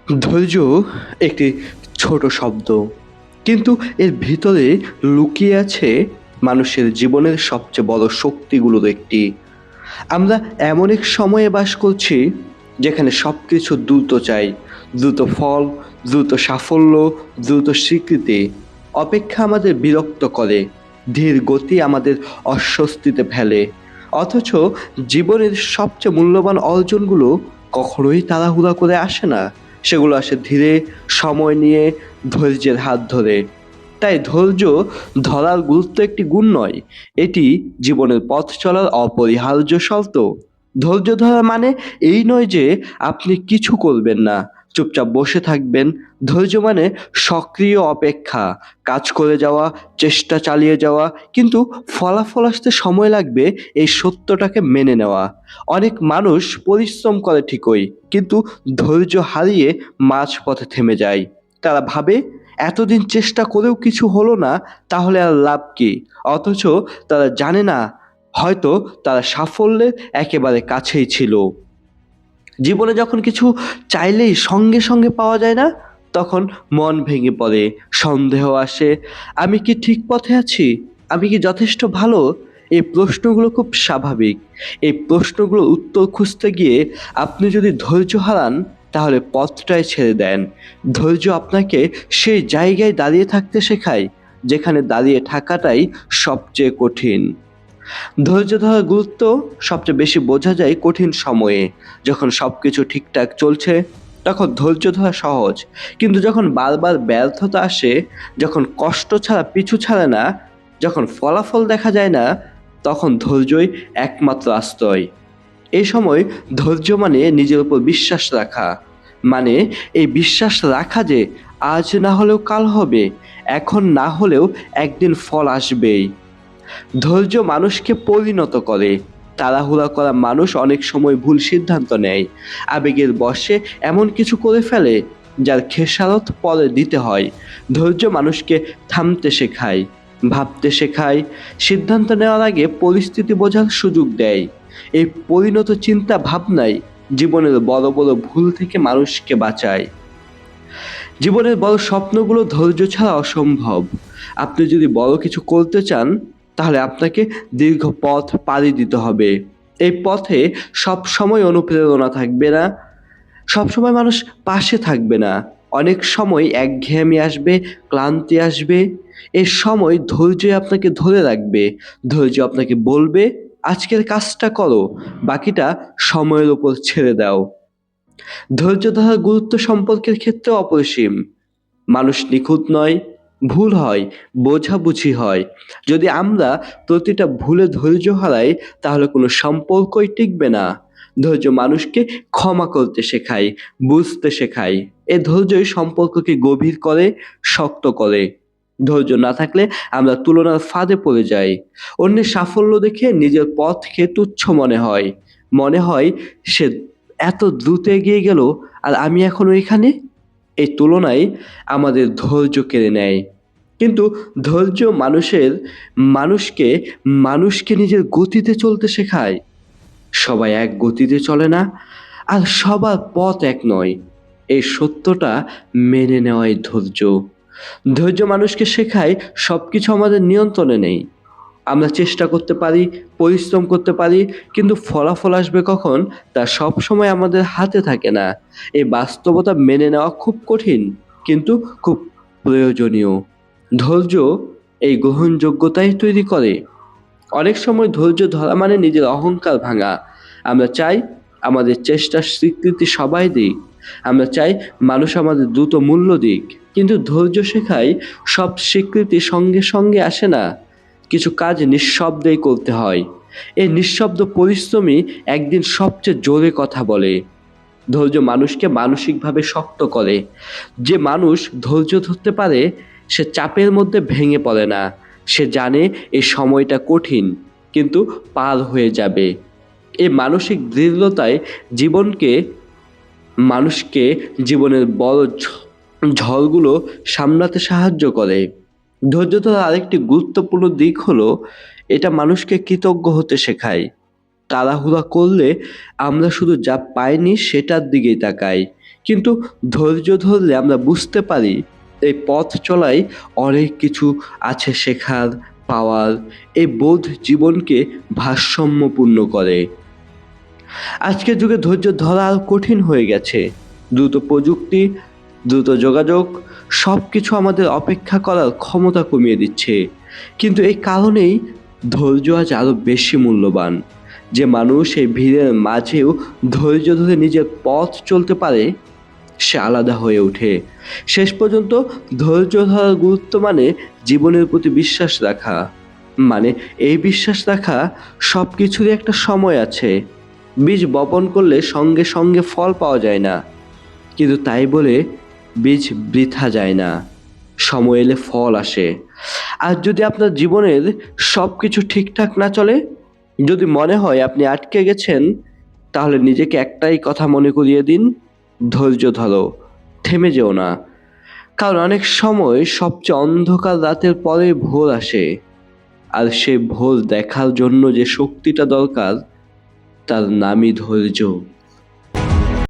ধৈর্য একটি ছোট শব্দ, কিন্তু এর ভিতরে লুকিয়ে আছে মানুষের জীবনের সবচেয়ে বড় শক্তিগুলোর একটি। আমরা এমন এক সময়ে বাস করছি যেখানে সব কিছু দ্রুত চাই, দ্রুত ফল, দ্রুত সাফল্য, দ্রুত স্বীকৃতি। অপেক্ষা আমাদের বিরক্ত করে, ধীর গতি আমাদের অস্বস্তিতে ফেলে। অথচ জীবনের সবচেয়ে মূল্যবান অর্জনগুলো কখনোই তাড়াহুড়া করে আসে না, সেগুলো আসে ধীরে, সময় নিয়ে, ধৈর্যের হাত ধরে। তাই ধৈর্য ধরার গুরুত্ব একটি গুণ নয়, এটি জীবনের পথ চলার অপরিহার্য শর্ত। ধৈর্য ধরা মানে এই নয় যে আপনি কিছু করবেন না, চুপচাপ বসে থাকবেন। ধৈর্য মানে সক্রিয় অপেক্ষা, কাজ করে যাওয়া, চেষ্টা চালিয়ে যাওয়া, কিন্তু ফলাফল আসতে সময় লাগবে, এই সত্যটাকে মেনে নেওয়া। অনেক মানুষ পরিশ্রম করে ঠিকই, কিন্তু ধৈর্য হারিয়ে মাঝপথে থেমে যায়। তারা ভাবে এতদিন চেষ্টা করেও কিছু হলো না, তাহলে আর লাভ কি? অথচ তারা জানে না, হয়তো তারা সাফল্যের একেবারে কাছেই ছিল। জীবনে যখন কিছু চাইলেই সঙ্গে সঙ্গে পাওয়া যায় না, তখন মন ভেঙে পড়ে, সন্দেহ আসে। আমি কি ঠিক পথে আছি? আমি কি যথেষ্ট ভালো? এই প্রশ্নগুলো খুব স্বাভাবিক। এই প্রশ্নগুলোর উত্তর খুঁজতে গিয়ে আপনি যদি ধৈর্য হারান, তাহলে পথটাই ছেড়ে দেন। ধৈর্য আপনাকে সেই জায়গায় দাঁড়িয়ে থাকতে শেখায় যেখানে দাঁড়িয়ে থাকাটাই সবচেয়ে কঠিন। ধৈর্য ধরার গুরুত্ব সবচেয়ে বেশি বোঝা যায় কঠিন সময়ে। যখন সবকিছু ঠিকঠাক চলছে, তখন ধৈর্য ধরা সহজ। কিন্তু যখন বারবার ব্যর্থতা আসে, যখন কষ্ট ছাড়া পিছু ছাড়ে না, যখন ফলাফল দেখা যায় না, তখন ধৈর্যই একমাত্র আশ্রয়। এই সময় ধৈর্য মানে নিজের উপর বিশ্বাস রাখা, মানে এই বিশ্বাস রাখা যে আজ না হলেও কাল হবে, এখন না হলেও একদিন ফল আসবেই। ধৈর্য মানুষকে পরিণত করে। তাড়াহুড়া করা মানুষ অনেক সময় ভুল সিদ্ধান্ত নেয়, আবেগের বশে এমন কিছু করে ফেলে যার খেসারত পরে দিতে হয়। ধৈর্য মানুষকে থামতে শেখায়, ভাবতে শেখায়, সিদ্ধান্ত নেওয়ার আগে পরিস্থিতি বোঝার সুযোগ দেয়। এই পরিণত চিন্তা ভাবনাই জীবনের বড় বড় ভুল থেকে মানুষকে বাঁচায়। জীবনের বড় স্বপ্নগুলো ধৈর্য ছাড়া অসম্ভব। আপনি যদি বড় কিছু করতে চান, তাহলে আপনাকে দীর্ঘ পথ পাড়ি দিতে হবে। এই পথে সব সময় অনুপ্রেরণা থাকবে না, সবসময় মানুষ পাশে থাকবে না। অনেক সময় একঘেয়েমি আসবে, ক্লান্তি আসবে। এই সময় ধৈর্যই আপনাকে ধরে রাখবে। ধৈর্য আপনাকে বলবে, আজকের কাজটা করো, বাকিটা সময়ের উপর ছেড়ে দাও। ধৈর্য ধরার গুরুত্ব সম্পর্কের ক্ষেত্রে অপরিসীম। মানুষ নিখুঁত নয়, ভুল হয়, বোঝাবুঝি হয়। যদি আমরা প্রতিটা ভুলে ধৈর্য হারাই, তাহলে কোনো সম্পর্কই টিকবে না। ধৈর্য মানুষকে ক্ষমা করতে শেখায়, বুঝতে শেখায়। এ ধৈর্যই সম্পর্ককে গভীর করে, শক্ত করে। ধৈর্য না থাকলে আমরা তুলনার ফাঁদে পড়ে যাই। অন্যের সাফল্য দেখে নিজের পথকে তুচ্ছ মনে হয়। মনে হয় সে এত দ্রুত এগিয়ে গেল, আর আমি এখনো এখানে। এই তুলনায় আমাদের ধৈর্য কেড়ে নেয়। কিন্তু ধৈর্য মানুষকে মানুষকে নিজের গতিতে চলতে শেখায়। সবাই এক গতিতে চলে না, আর সবার পথ এক নয়। এই সত্যটা মেনে নেওয়াই ধৈর্য। ধৈর্য মানুষকে শেখায় সবকিছু আমাদের নিয়ন্ত্রণে নেই। আমরা চেষ্টা করতে পারি, পরিশ্রম করতে পারি, কিন্তু ফলাফল আসবে কখন তা সবসময় আমাদের হাতে থাকে না। এই বাস্তবতা মেনে নেওয়া খুব কঠিন, কিন্তু খুব প্রয়োজনীয়। ধৈর্য এই গ্রহণযোগ্যতাই তৈরি করে। অনেক সময় ধৈর্য ধরা মানে নিজের অহংকার ভাঙা। আমরা চাই আমাদের চেষ্টার স্বীকৃতি সবাই দিক। আমরা চাই মানুষ আমাদের দ্রুত মূল্য দিক। কিন্তু ধৈর্য শেখায় সব স্বীকৃতি সঙ্গে সঙ্গে আসে না। কিছু কাজ নিঃশব্দেই করতে হয়। এই নিঃশব্দ পরিশ্রমই একদিন সবচেয়ে জোরে কথা বলে। ধৈর্য মানুষকে মানসিকভাবে শক্ত করে। যে মানুষ ধৈর্য ধরতে পারে, সে চাপের মধ্যে ভেঙে পড়ে না। সে জানে এই সময়টা কঠিন, কিন্তু পার হয়ে যাবে। এই মানসিক দৃঢ়তায় জীবনকে মানুষকে জীবনের বড় ঝড়গুলো সামলাতে সাহায্য করে। ধৈর্য ধরার আরেকটি গুরুত্বপূর্ণ দিক হলো, এটা মানুষকে কৃতজ্ঞ হতে শেখায়। তাড়াহুড়া করলে আমরা শুধু যা পাইনি সেটার দিকেই তাকাই, কিন্তু ধৈর্য ধরলে আমরা বুঝতে পারি এই পথ চলায় অনেক কিছু আছে শেখার, পাওয়ার। এই বোধ জীবনকে ভারসাম্যপূর্ণ করে। আজকের যুগে ধৈর্য ধরা আর কঠিন হয়ে গেছে। দ্রুত প্রযুক্তি, দ্রুত যোগাযোগ সব কিছু আমাদের অপেক্ষা করার ক্ষমতা কমিয়ে দিচ্ছে। কিন্তু এই কারণেই ধৈর্য আজ আরও বেশি মূল্যবান। যে মানুষ এই ভিড়ের মাঝেও ধৈর্য ধরে নিজের পথ চলতে পারে, সে আলাদা হয়ে ওঠে। শেষ পর্যন্ত ধৈর্য ধরার গুরুত্ব মানে জীবনের প্রতি বিশ্বাস রাখা। মানে এই বিশ্বাস রাখা সব কিছুরই একটা সময় আছে। বীজ বপন করলে সঙ্গে সঙ্গে ফল পাওয়া যায় না, কিন্তু তাই বলে বীজ বৃথা যায় না। সময় এলে ফল আসে। আর যদি আপনার জীবনের সব কিছু ঠিকঠাক না চলে, যদি মনে হয় আপনি আটকে গেছেন, তাহলে নিজেকে একটাই কথা মনে করিয়ে দিন, ধৈর্য ধরো, থেমে যেও না। কারণ অনেক সময় সবচেয়ে অন্ধকার রাতের পরে ভোর আসে। আর সে ভোর দেখার জন্য যে শক্তিটা দরকার, তার নামই ধৈর্য।